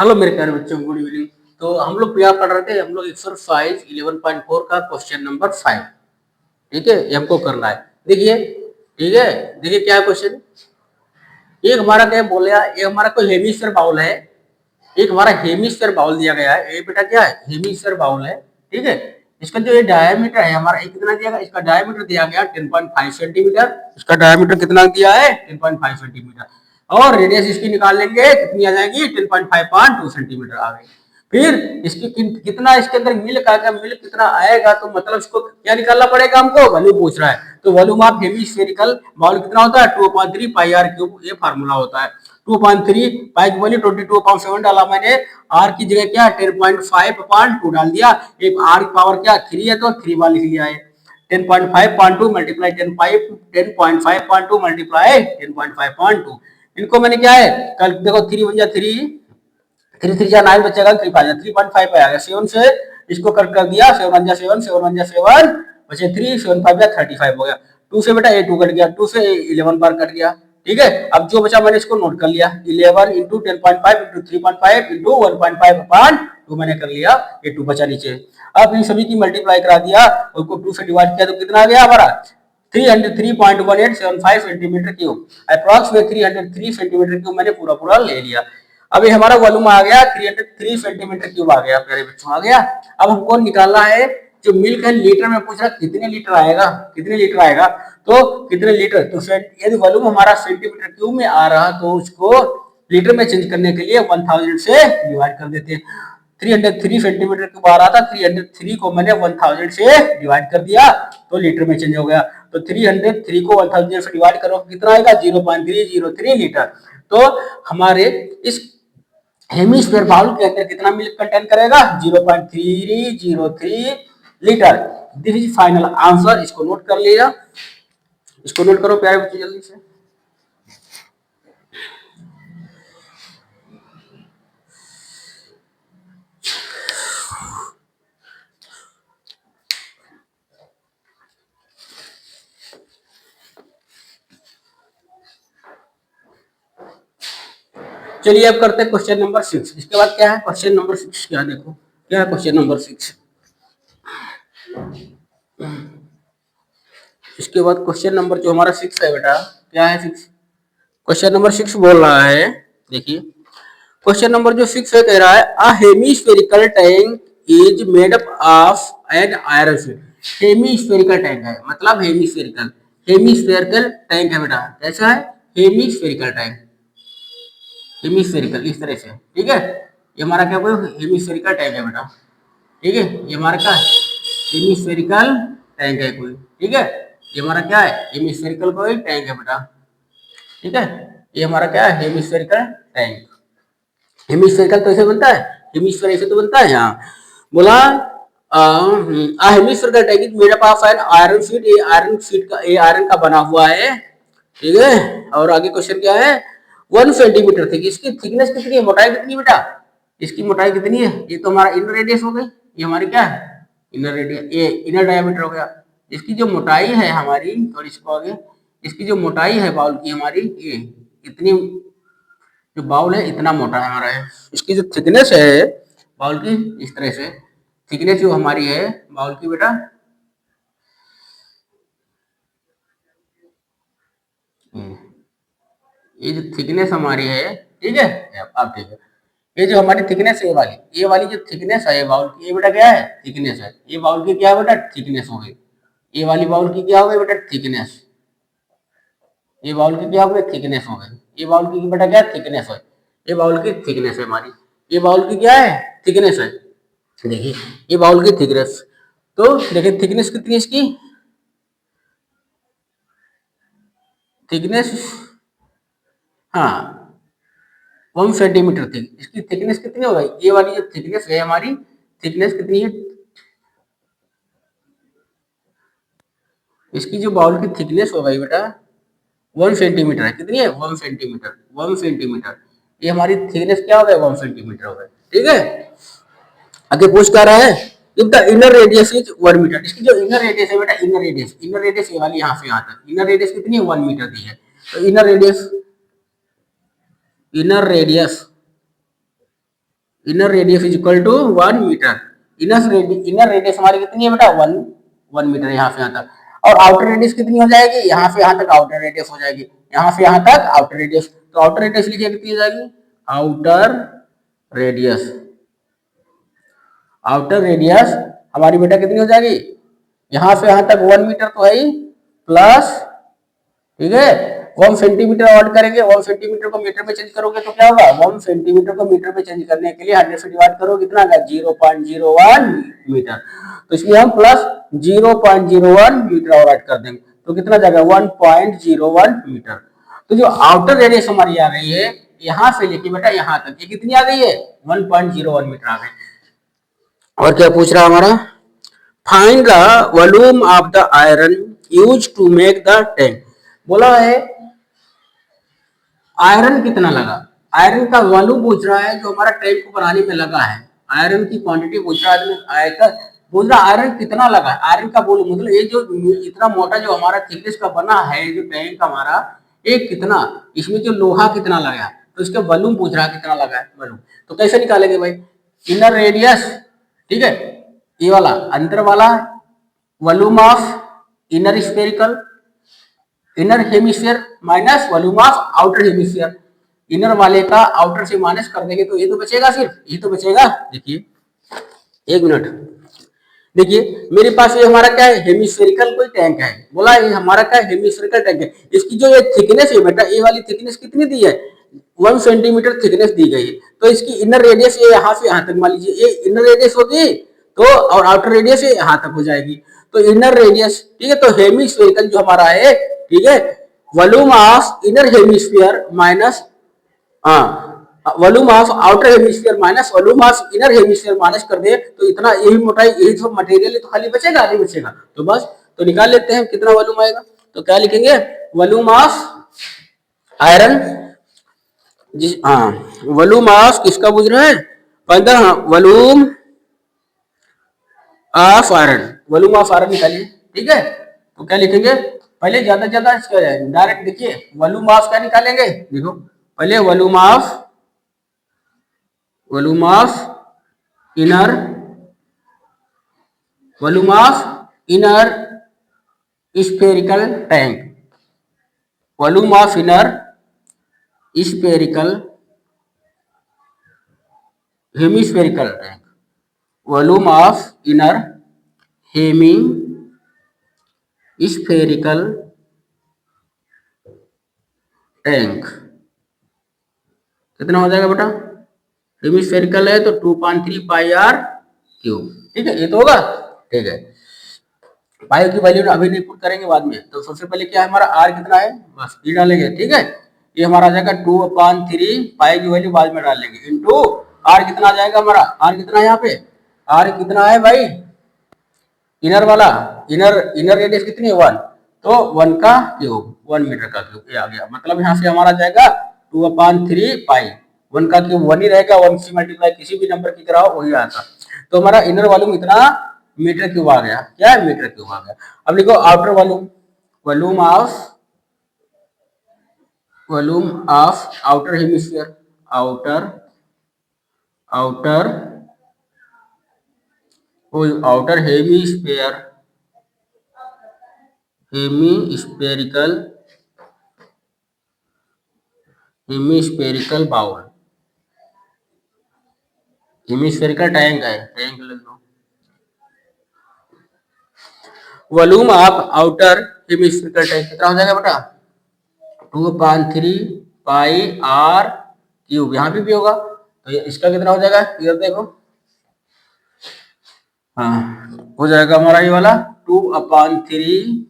Hello मेरे प्यारे बच्चों, गुड इवनिंग। तो हम लोग क्या पढ़ रहे थे? हम लोग एक्सरसाइज 11.4 का क्वेश्चन नंबर 5। ठीक है, ये हमको करना है। देखिए, ठीक है, देखिए क्या है क्वेश्चन। एक हमारा क्या बोले, ये हमारा कोई हेमिस्फीयर बाउल है। एक हमारा हेमिस्फीयर बाउल दिया गया है। ये बेटा क्या है? हेमिस्फीयर बाउल है। ठीक है, इसका जो ये डायमीटर है हमारा, कितना दिया गया? इसका डायमीटर दिया गया 10.5 सेंटीमीटर। इसका डायमीटर कितना दिया है? 10.5 सेंटीमीटर। और रेडियस इसकी निकाल लेंगे, कितनी आ जाएगी? 10.5 सेंटीमीटर आ गई। फिर इसकी कितना इसके अंदर मिल्क आएगा, मिल्क कितना आएगा, तो मतलब इसको क्या निकालना पड़ेगा हमको? वॉल्यूम पूछ रहा है। तो वॉल्यूम ऑफ हेमिस्फेरिकल बाउल कितना होता है? 2.3 पाई आर क्यूब, ये फार्मूला होता है। 2.3 पाई की वैल्यू 22.7 डाला मैंने। आर की जगह क्या? 10.5/2 डाल दिया। एक आर की पावर क्या? 3 है, तो 3 बार लिख लिया है। 10.5/2 मल्टीप्लाई 10.5/2 मल्टीप्लाई 10.5/2। इनको मैंने क्या है, कल देखो 3 बन जा 3, 3 3 9 बचेगा, 3 5 3.5 पे आ गया। 7 से इसको कर दिया, 7 1 7 7 1 7 बचे 3, 7 5 35 हो गया। 2 से बेटा 2 कट गया, 2 से 11 बार कट गया। ठीक है, अब जो बचा मैंने इसको नोट कर लिया। 11 इंटू 10.5 इंटू 3.5 इंटू 1.5/2 मैंने कर लिया। ये 2 बचा नीचे। अब इन सभी की मल्टीप्लाई करा दिया, उसको 2 से डिवाइड किया तो कितना आ गया हमारा? 303.1875 सेंटीमीटर क्यूब। अप्रॉक्स में 303 सेंटीमीटर क्यूब मैंने पूरा पूरा ले लिया। अब ये हमारा वॉल्यूम आ गया 303 सेंटीमीटर क्यूब आ गया। प्यारे बच्चों, आ गया। अब हमको निकालना है जो मिल्क है, लीटर में पूछ रहा कितने लीटर आएगा, कितने लीटर आएगा, तो कितने लीटर। तो यदि वॉल्यूम हमारा सेंटीमीटर क्यूब में आ रहा तो उसको लीटर में चेंज करने के लिए 1000 से डिवाइड कर देते हैं। 303 सेंटीमीटर क्यूब आ रहा था, 303 को मैंने 1000 से डिवाइड कर दिया तो लीटर में चेंज हो गया। तो 303 को 1000 से डिवाइड करो, कितना आएगा? 0.303 लीटर। तो हमारे इस हेमिस्फीयर बाउल के अंदर कितना मिल्क कंटेन करेगा? 0.303 litre. This is final answer. इसको नोट कर लिया, इसको नोट करो प्यारे बच्चे जल्दी से। चलिए अब करते हैं क्वेश्चन नंबर 6। इसके बाद क्या है क्वेश्चन नंबर 6? क्या देखो क्या है क्वेश्चन नंबर 6। इसके बाद क्वेश्चन नंबर जो हमारा 6 है बेटा, क्या है 6? क्वेश्चन नंबर 6 बोल रहा है, देखिए क्वेश्चन नंबर जो 6 है, कह रहा है a hemispherical tank is made up of an iron sheet. Hemispherical tank है, मतलब हेमिस्फेरिकल, हेमिस्फेरिकल टैंक है बेटा। कैसा है? हेमिस्फेरिकल टैंक, हेमिस्फेरिकल इस तरह से। ठीक है, ये हमारा क्या कोई हेमिस्फेरिकल टैंक है बेटा। ठीक है, ये हमारा क्या है? हेमिस्फेरिकल टैंक है कोई। ठीक है, ये हमारा क्या है? हेमिस्फेरिकल कोई टैंक है बेटा। ठीक है, ये हमारा क्या है? Hemispherical tank. हेमिस्फेरिकल तो ऐसे बनता है, हेमिस्फेयर ऐसे तो बनता है। यहाँ बोला hemispherical tank is made up of an iron sheet. ये आयरन शीट का, ये आयरन का बना हुआ है। ठीक है, और आगे क्वेश्चन क्या है? 1 सेंटीमीटर थिक। इसकी थिकनेस कितनी है, मोटाई कितनी बेटा? इसकी मोटाई कितनी है? ये तो हमारा इनर रेडियस हो गई, ये हमारी क्या है? इनर रेडियस, ये इनर डायमीटर हो गया। इसकी जो मोटाई है हमारी, और इसको आगे, इसकी जो मोटाई है बाउल की हमारी, ये इतनी, जो बाउल है इतना मोटा है हमारा है। इसकी जो थिकनेस है बाउल की, इस तरह से थिकनेस जो हमारी है बाउल की बेटा, ये जो थिकनेस हमारी है, ठीक है, अब ठीक है, ये जो हमारी थिकनेस है, ये वाली जो थिकनेस है बाउल की, ये बेटा क्या है? थिकनेस है। ये बाउल की क्या है बेटा? थिकनेस हो गई। ये वाली बाउल की क्या हो गई बेटा? थिकनेस। ये बाउल की क्या हो गई? थिकनेस हो गई। ये बाउल की बेटा क्या? थिकनेस है। ये बाउल की थिकनेस है हमारी। ये बाउल की क्या है? थिकनेस है। देखिए ये बाउल की थिकनेस, तो देखिए थिकनेस कितनी है इसकी? थिकनेस, हाँ, 1 सेंटीमीटर थी। इसकी थिकनेस कितनी होगी? ये वाली जो थिकनेस है हमारी, थिकनेस कितनी है? इसकी जो बाउल की थिकनेस हो गई बेटा 1 सेंटीमीटर है। कितनी है? 1 सेंटीमीटर, 1 सेंटीमीटर। ये हमारी थिकनेस क्या हो गया? 1 सेंटीमीटर हो गया। ठीक है, आगे पूछ क्या रहा है? If the inner radius is 1 metre. इसकी जो इनर रेडियस है बेटा, इनर रेडियस, इनर रेडियस ये वाली यहाँ से यहाँ तक, इनर रेडियस कितनी है? 1 मीटर दी है। तो inner radius, inner radius inner radius is equal to 1 metre. Inner radius हमारी कितनी है बेटा, 1 मीटर यहाँ से यहाँ तक। और आउटर रेडियस कितनी हो जाएगी, यहाँ से यहाँ तक आउटर रेडियस हो जाएगी, यहाँ से यहाँ तक आउटर रेडियस। तो आउटर रेडियस लिखिए कितनी हो जाएगी, आउटर रेडियस, आउटर रेडियस हमारी बेटा कितनी हो जाएगी, यहाँ से यहाँ तक 1 मीटर तो है ही, प्लस, ठीक है, 1 सेंटीमीटर ऐड करेंगे, 1 सेंटीमीटर को मीटर में चेंज करोगे तो क्या होगा, 1 सेंटीमीटर को मीटर में चेंज करने के लिए 100 से डिवाइड करो, कितना आएगा 0.01 मीटर। तो इसलिए हम प्लस 0.01 मीटर और ऐड कर देंगे तो कितना जाएगा 1.01 मीटर। तो जो आउटर रेडियस हमारी आ गई है यहाँ से लेके बेटा यहाँ तक, ये कितनी आ गई है 1.01 मीटर आ गई। और क्या पूछ रहा हमारा, find the volume of the iron use to make the tank. बोला है आयरन कितना लगा, आयरन का वॉल्यूम पूछ रहा है जो हमारा टैंक को बनाने में लगा है, आयरन की क्वांटिटी पूछ रहा है, आयतन पूछ रहा आयरन कितना लगा, आयरन का वॉल्यूम मतलब ये जो इतना मोटा जो हमारा थिकनेस का बना है जो टैंक हमारा, ये कितना, इसमें जो लोहा कितना लगा, तो इसका वॉल्यूम पूछ रहा है कितना लगा है वॉल्यूम। तो कैसे निकालेंगे भाई, इनर रेडियस, ठीक है, ये वाला अंदर वाला volume of inner spherical, inner hemisphere minus volume of outer hemisphere, inner वाले का आउटर से माइनस कर देंगे तो ये तो बचेगा, सिर्फ ये तो बचेगा। देखिए 1 मिनट, देखिए मेरे पास ये हमारा क्या है, हेमिस्फेरिकल कोई टैंक है, बोला ये हमारा क्या है, हेमिस्फेरिकल टैंक है। इसकी जो ये थिकनेस है बेटा, ये वाली थिकनेस कितनी दी है, 1 सेंटीमीटर थिकनेस दी गई है। तो इसकी इनर रेडियस ये यहाँ से यहाँ तक, मान लीजिए ये इनर रेडियस होगी तो, और आउटर रेडियस ये यहाँ तक हो जाएगी। तो इनर रेडियस, ठीक है, तो हेमिस्फेरिकल जो हमारा है, ठीक है, volume of inner hemisphere minus, हाँ, volume of outer hemisphere minus volume of inner hemisphere minus कर दे तो इतना, यही मोटाई, यही सब मटेरियल है, तो खाली बचेगा नहीं बचेगा, तो बस तो निकाल लेते हैं कितना वॉल्यूम आएगा। तो क्या लिखेंगे, वॉल्यूम ऑफ आयरन, जिस, हाँ, वॉल्यूम ऑफ किसका पूछ रहा है, पंद्रह, हाँ, volume of iron, volume of iron निकालिए, ठीक है। तो क्या लिखेंगे, पहले ज्यादा ज्यादा इसका डायरेक्ट देखिए, वॉल्यूम ऑफ क्या निकालेंगे, देखो पहले volume of inner, volume of inner spherical tank, volume of inner spherical hemispherical tank, volume of inner hemispherical tank कितना हो जाएगा बेटा, हेमिस्फेरिकल है तो 2.3 पाई आर क्यूब, ठीक है, ये तो होगा, ठीक है। पाई की वैल्यू अभी नहीं पुट करेंगे, बाद में। तो सबसे पहले क्या है हमारा आर कितना है, बस ये डालेंगे, ठीक है, ये हमारा आ जाएगा 2/3, पाई की वैल्यू बाद में डाल लेंगे, इंटू आर कितना आ जाएगा हमारा, आर कितना है यहाँ पे, आर कितना है भाई, इनर वाला, इनर रेडियस कितनी है 1, तो 1 का क्यूब, 1 मीटर का क्यूब, ये आ गया, मतलब यहाँ से हमारा जाएगा 2/3 पाई, 1 का क्यूब 1 ही रहेगा, 1 से मल्टीप्लाई किसी भी नंबर की कराओ वही आता। तो हमारा इनर वॉल्यूम इतना मीटर क्यूब आ गया, क्या है, मीटर क्यूब आ गया। अब लिखो outer volume, volume of outer hemisphere, outer outer hemispherical bowl, hemispherical tank है, टैंक लिख दो, volume of outer hemispherical tank कितना हो जाएगा बेटा, 2/3 पाई आर क्यूब, यहाँ पे भी होगा तो इसका कितना हो जाएगा, इधर देखो, हाँ हो जाएगा हमारा ये वाला 2/3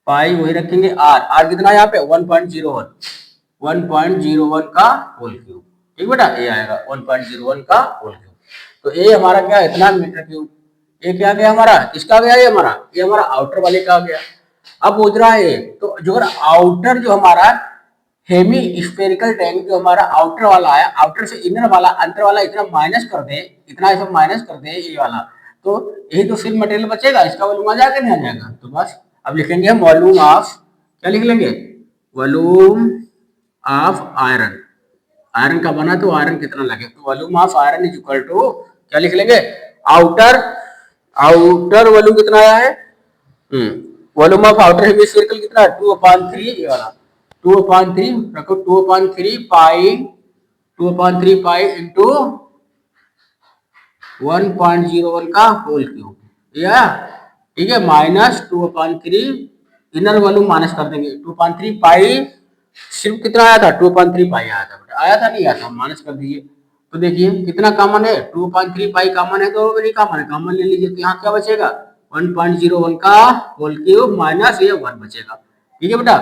पाई, वही रखेंगे आर, आर कितना है यहाँ पे 1.01 का होल क्यूब, ठीक बेटा, ये आएगा 1.01 का होल क्यूब। तो ये हमारा क्या है, इतना मीटर क्यूब, ये क्या गया हमारा, किसका गया, ये हमारा आउटर वाले का गया। अब पूछ रहा है तो जो आउटर जो हमारा हेमी स्फेरिकल टैंक जो हमारा आउटर वाला है, आउटर से इनर वाला, अंदर वाला इतना माइनस कर दे, इतना सब माइनस कर दे ये वाला, तो यही तो सिर्फ मटेरियल बचेगा, इसका वॉल्यूम आ जाएगा नहीं आ जाएगा, तो बस अब लिखेंगे हम वॉल्यूम ऑफ, क्या लिख लेंगे, वॉल्यूम ऑफ आयरन, आयरन का बना तो आयरन कितना लगे, तो volume of iron is equal to क्या लिख लेंगे, आउटर आउटर वॉल्यूम कितना आया है, वॉल्यूम ऑफ आउटर हेमिस्फेरिकल कितना है 2/3, ये वाला 2/3 रखो, 2/3 पाई इंटू 1.01 का होल क्यूब, या ठीक है, माइनस 2/3 इनर वॉल्यूम माइनस कर देंगे, 2/3 पाई सिर्फ कितना आया था, 2/3 पाई आया था बेटा, आया था नहीं आया था, माइनस कर दीजिए। तो देखिए कितना कॉमन है, 2/3 पाई कॉमन है, तो नहीं कॉमन है, कॉमन ले लीजिए, तो यहाँ क्या बचेगा 1.01 का होल क्यूब माइनस ये 1 बचेगा, ठीक है बेटा।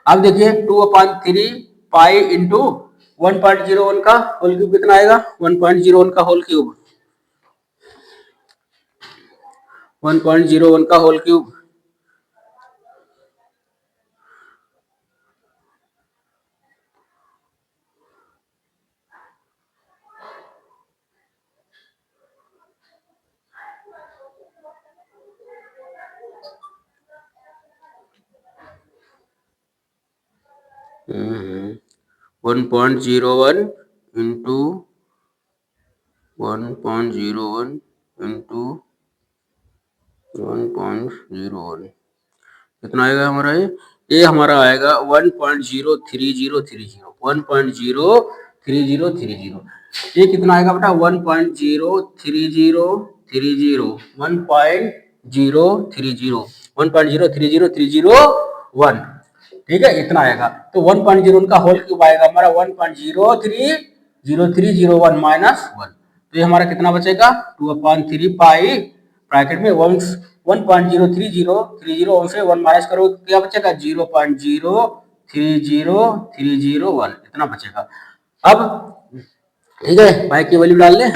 अब देखिए 2/3 पाई इंटू 1.01 का होल क्यूब कितना आएगा, 1.01 का होल क्यूब 1.01 का होल क्यूब, हम्म 1.01 इंटू 1.01 इंटू 1.01 कितना आएगा हमारा, ये हमारा आएगा 1.03030, 1.03030, ये कितना आएगा बेटा 1.03030, 1.0303031, ठीक है, इतना आएगा। तो 1.01 का होल क्यूब आएगा हमारा 1.0303001 माइनस 1, तो ये हमारा कितना बचेगा 2/3 पाई ब्रैकेट में 1.03030 से 1 माइनस करो क्या बचेगा 0.0303001, इतना बचेगा। अब ठीक है, पाई की वैल्यू डाल लें,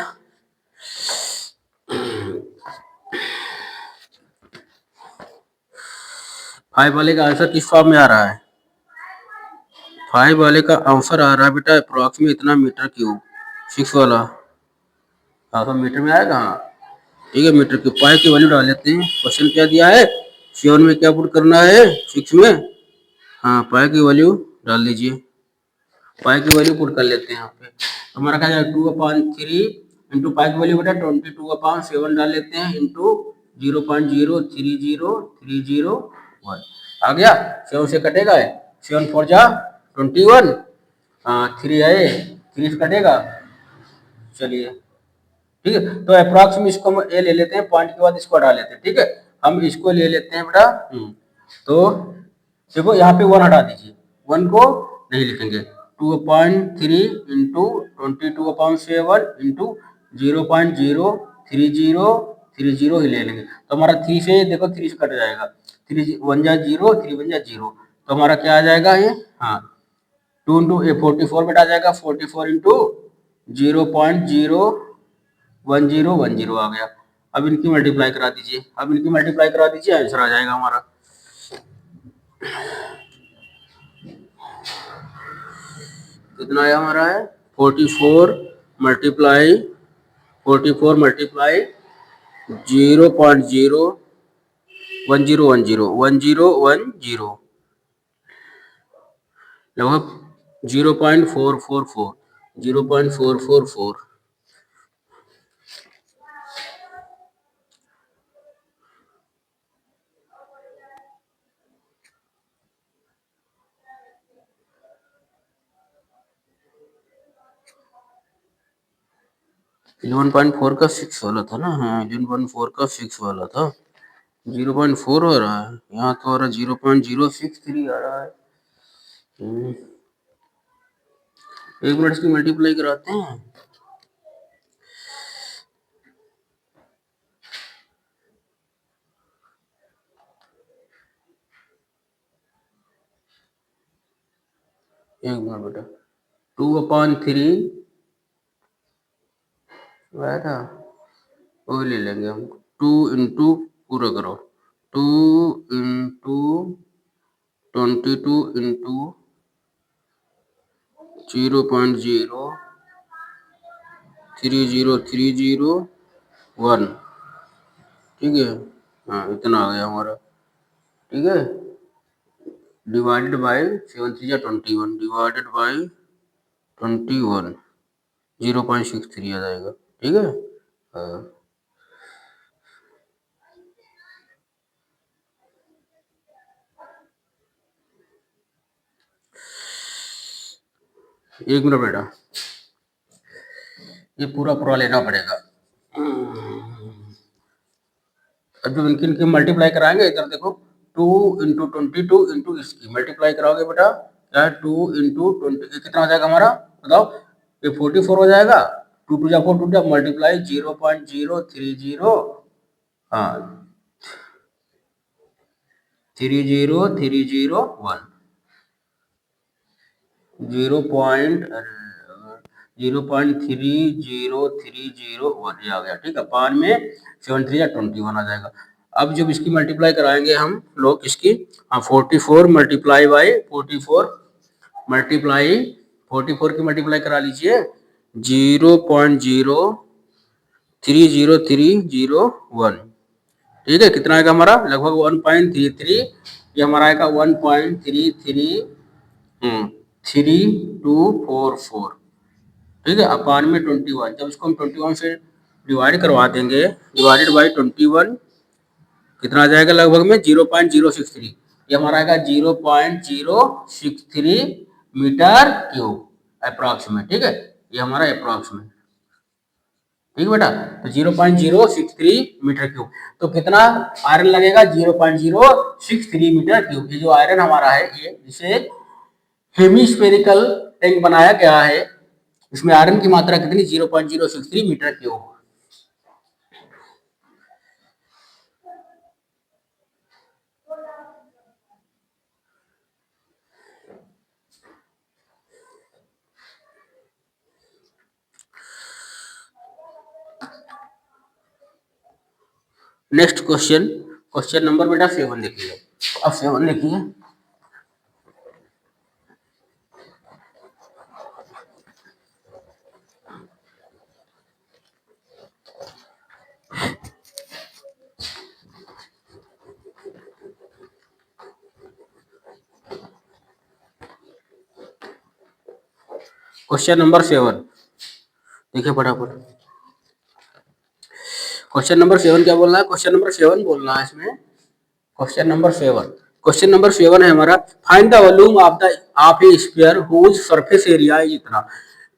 फाइव वाले का आंसर किस फॉर्म में आ रहा है, फाइव वाले का आंसर आ रहा है बेटा अप्रोक्सीमेट इतना मीटर क्यूब, 6 वाला आंसर मीटर में आएगा, हाँ ठीक है, मीटर क्यूब। पाई की वैल्यू डाल लेते हैं, क्वेश्चन क्या दिया है 7 में, क्या पुट करना है 6 में, हाँ पाई की वैल्यू डाल दीजिए, पाई की वैल्यू पुट कर लेते हैं यहाँ पे, हमारा क्या जाएगा 2/3 इंटू पाई की वैल्यू बेटा 22/7 डाल लेते हैं इंटू 0.0303001 आ गया, 7 से कटेगा, 7 4 जा 21, 3 आए 3 से कटेगा, चलिए ठीक है। तो अप्रॉक्स में इसको हम ए ले लेते हैं, पॉइंट के बाद इसको हटा लेते हैं, ठीक है, हम इसको ले लेते हैं बेटा, तो देखो यहाँ पे 1 हटा दीजिए, 1 को नहीं लिखेंगे, 2/3 इंटू 22/7 इंटू 0.03030 ही ले लेंगे, तो हमारा 3 से देखो 3 से कट जाएगा, 3 1 जा 0, 3 1 जा 0, तो हमारा क्या आ जाएगा ये, हाँ 2 इंटू 44 बेटा आ जाएगा, 44 इंटू 0.01010 आ गया। अब इनकी मल्टीप्लाई करा दीजिए, अब इनकी मल्टीप्लाई करा दीजिए, आंसर आ जाएगा हमारा, कितना आया हमारा है 44 मल्टीप्लाई 0.01010 लगभग 0.444 11.4 का 6 वाला था ना, हाँ 11.4 का 6 वाला था, 0.4 हो रहा है, यहाँ तो हो रहा है 0.063 आ रहा है, 1 मिनट की मल्टीप्लाई कराते हैं, एक मिनट बेटा, 2/3 आया था, वो ले लेंगे हम, 2 इंटू पूरा करो, 2 इंटू 22 इंटू 0.0303001, ठीक है, हाँ इतना आ गया हमारा, ठीक है, डिवाइडेड बाय 7 3 जा 21 डिवाइडेड बाय 21 0.63 आ जाएगा। ठीक है, एक मिनट बेटा, ये पूरा पूरा लेना पड़ेगा। अब जब इनकी इनकी मल्टीप्लाई कराएंगे, इधर देखो 2 इंटू 22 इंटू इसकी मल्टीप्लाई कराओगे बेटा, क्या है 2 इंटू 20 कितना हो जाएगा हमारा, बताओ, ये 44 हो जाएगा। 2 टू जा 4, 2 जा मल्टीप्लाई 0.030, हाँ 30301 0.30301 ये आ गया। ठीक है, पान में 7 3 21 आ जाएगा। अब जब इसकी मल्टीप्लाई कराएंगे हम लोग इसकी, हाँ 44 मल्टीप्लाई बाई 44 मल्टीप्लाई 44 की मल्टीप्लाई करा लीजिए 0.0300301। ठीक है, कितना आएगा हमारा, लगभग 1.33, ये हमारा आएगा 1.333244। ठीक है, अपान में 21, जब इसको हम 21 से डिवाइड करवा देंगे, डिवाइडेड बाई 21 कितना आ जाएगा, लगभग में 0.063, ये हमारा आएगा 0.063 मीटर क्यूब अप्रॉक्सीमेट। ठीक है, ये हमारा अप्रॉक्सीमेट। ठीक है बेटा, तो 0.063 मीटर क्यूब, तो कितना आयरन लगेगा, 0.063 मीटर क्यूब। ये जो आयरन हमारा है, ये जिसे हेमिस्फेरिकल टैंक बनाया गया है, इसमें आयरन की मात्रा कितनी, 0.063 metre cube. Next question, question number बेटा 7 देखिए। अब 7 देखिए, क्वेश्चन नंबर 7 देखिए फटाफट। क्वेश्चन नंबर 7 क्या बोलना है, क्वेश्चन नंबर 7 बोलना है इसमें, क्वेश्चन नंबर 7, क्वेश्चन नंबर 7 है हमारा, find the volume of a sphere whose surface area इतना।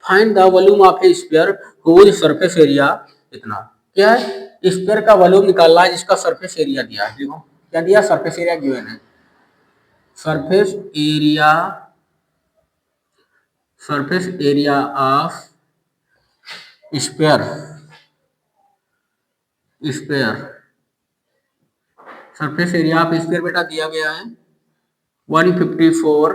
Find the volume of a sphere whose surface area इतना। क्या है, स्फीयर का वॉल्यूम निकालना है जिसका सरफेस एरिया दिया है। देखो क्या दिया, सरफेस एरिया गिवन है, surface area, surface area of sphere, sphere surface area of sphere बेटा दिया गया है 154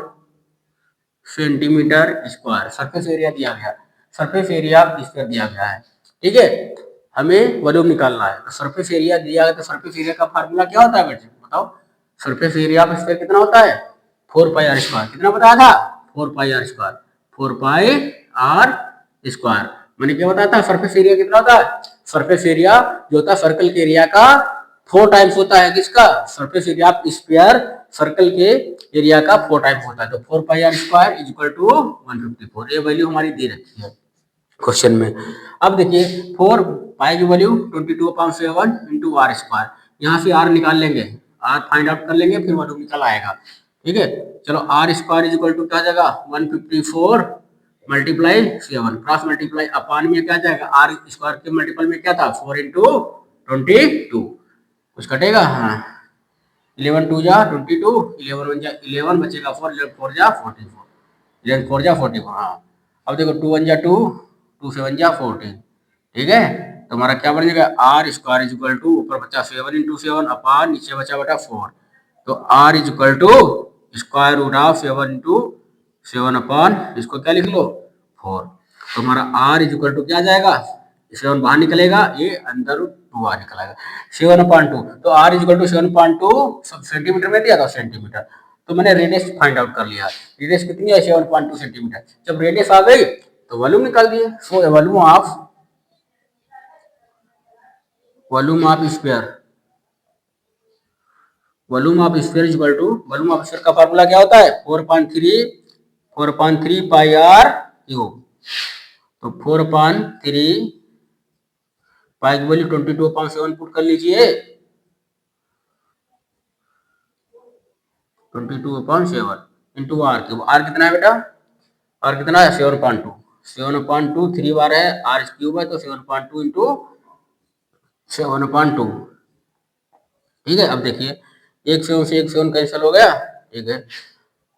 सेंटीमीटर स्क्वायर, सरफेस एरिया दिया गया, सरफेस एरिया ऑफ स्फीयर दिया गया है। ठीक है, हमें वॉल्यूम निकालना है, तो सरफेस एरिया दिया गया, तो सरफेस एरिया का फार्मूला क्या होता है बेटे, बताओ, सरफेस एरिया ऑफ स्फीयर कितना होता है, 4 पाई आर स्क्वायर, कितना बताया था, 4 pi r square, 4 pi r square. मैंने क्या बताया था, सरफेस एरिया कितना होता है, सरफेस एरिया जो होता है सर्कल के एरिया का 4 टाइम्स होता है, किसका, surface area of sphere circle के एरिया का 4 टाइम्स होता है, तो 4 pi r square is equal to 154, ये वैल्यू हमारी दे रखी है क्वेश्चन में। अब देखिए 4 पाई की वैल्यू 22/7 इंटू आर स्क्वायर, यहाँ से आर निकाल लेंगे, आर फाइंड आउट कर लेंगे, फिर वॉल्यूम निकल आएगा। ठीक है, चलो R square is equal to क्या जाएगा, 154 मल्टीप्लाई 7 क्रॉस मल्टीप्लाई अपान में क्या जाएगा, आर स्क्वायर के मल्टीपल में क्या था, 4 इंटू 22, कुछ कटेगा, हाँ 11 2 जा 22, 11 1 जा 11 बचेगा 4, 11 4 जा 44, 11 4 जा 44, हाँ। अब देखो 2 1 जा 2, 2 7 जा 14। ठीक है, तो हमारा क्या बन जाएगा, R square is equal to, ऊपर बचा 7 इंटू 7 अपान नीचे बचा बेटा 4, तो R is equal to square root of 7 into 7 अपान, इसको क्या लिख लो 4, तो हमारा आर इज इक्वल टू क्या जाएगा, 7 बाहर निकलेगा, ये अंदर 2 बाहर निकलेगा, 7/2, तो R is equal to 7/2 centimetre में दिया था, सेंटीमीटर, तो मैंने रेडियस फाइंड आउट कर लिया, रेडियस कितनी है 7.2 सेंटीमीटर, जब रेडियस आ गई तो वॉल्यूम निकाल दिए, so volume of sphere, volume of sphere is equal to, volume of sphere का फार्मूला क्या होता है, 4.3 पाई आर क्यूब, तो 4/3 पाई की वैल्यू 22/7 पुट कर लीजिए। 22/7 इंटू आर क्यूब। आर कितना है बेटा? आर कितना है? 7/2। 7/2 3 बार है, आर क्यूब है तो 7/2 इंटू 7/2। ठीक है, अब देखिए एक 7 से एक 7 कैंसिल हो गया। ठीक है,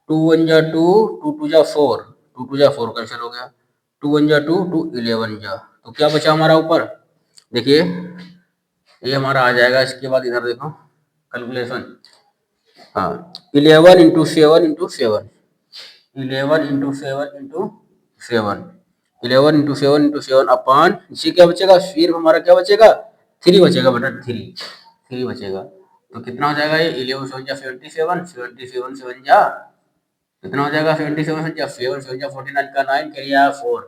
2 1 जा 2, 2 2 जा 4, 2 2 जा 4 कैंसिल हो गया। 2 1 जा 2, 2 11 जा, तो क्या बचा हमारा ऊपर? देखिए ये हमारा आ जाएगा। इसके बाद इधर देखो कैलकुलेशन। हाँ, 11 into 7 into 7, 11 into 7 into 7, 11 into 7 into 7 upon, इसी क्या बचेगा? फिर हमारा क्या बचेगा? 3 बचेगा बेटा, 3 बचेगा। तो कितना हो जाएगा ये? 11 7 जा 77, 77 7 जा कितना हो जाएगा? 77 7 जा 7 7 जा 49 का 9 कैरियर 4,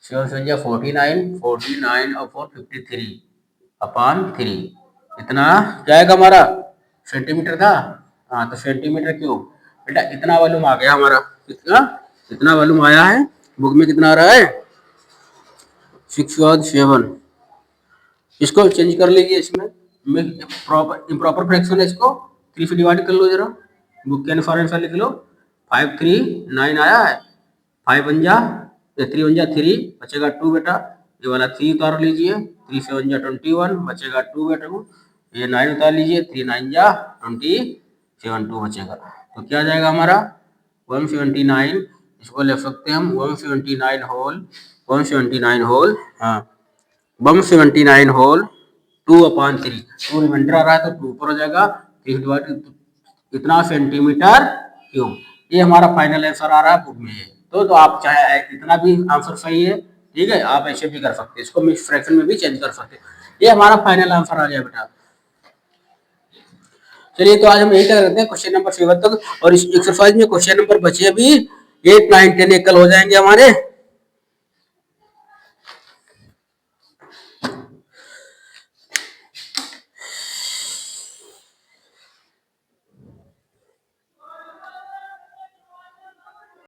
7 7 जा 49, 49 और 4 53 अपॉन 3। इतना क्या आएगा हमारा? सेंटीमीटर था। हाँ, तो सेंटीमीटर क्यूब। बेटा इतना वॉल्यूम आ गया हमारा। कितना वॉल्यूम आया है? बुक में कितना आ रहा है? 6/7। इसको चेंज कर लीजिए। इसमें इम्प्रॉपर फ्रैक्शन है, इसको 3 से डिवाइड कर लो जरा। बुक के अनुसार लिख लो। 5 3 9 आया है। 5 1 जा 3 1 जा 3 बचेगा 2 बेटा। ये वाला 3 उतार लीजिए। 3 7 जा 21 बचेगा 2 बेटा। ये 9 उतार लीजिए। 3 9 जा 27 2 बचेगा। तो क्या जाएगा हमारा? 179। इसको लिख सकते हैं हम 179 होल 179 होल, हाँ 179 होल 2/3। 2 रिमाइंडर आ रहा है तो 2 ऊपर हो जाएगा। 3 डिवाइड इतना सेंटीमीटर क्यूब। ये हमारा फाइनल आंसर आ रहा है बुक में। तो आप चाहे इतना भी आंसर सही है, ठीक है, आप ऐसे भी कर सकते हैं। इसको मिक्स फ्रैक्शन में भी चेंज कर सकते हैं। ये हमारा फाइनल आंसर आ गया बेटा। चलिए तो आज हम यही करते हैं क्वेश्चन नंबर 7 तक। और इस एक्सरसाइज में क्वेश्चन नंबर बचे अभी 8 9 10 कल हो जाएंगे हमारे।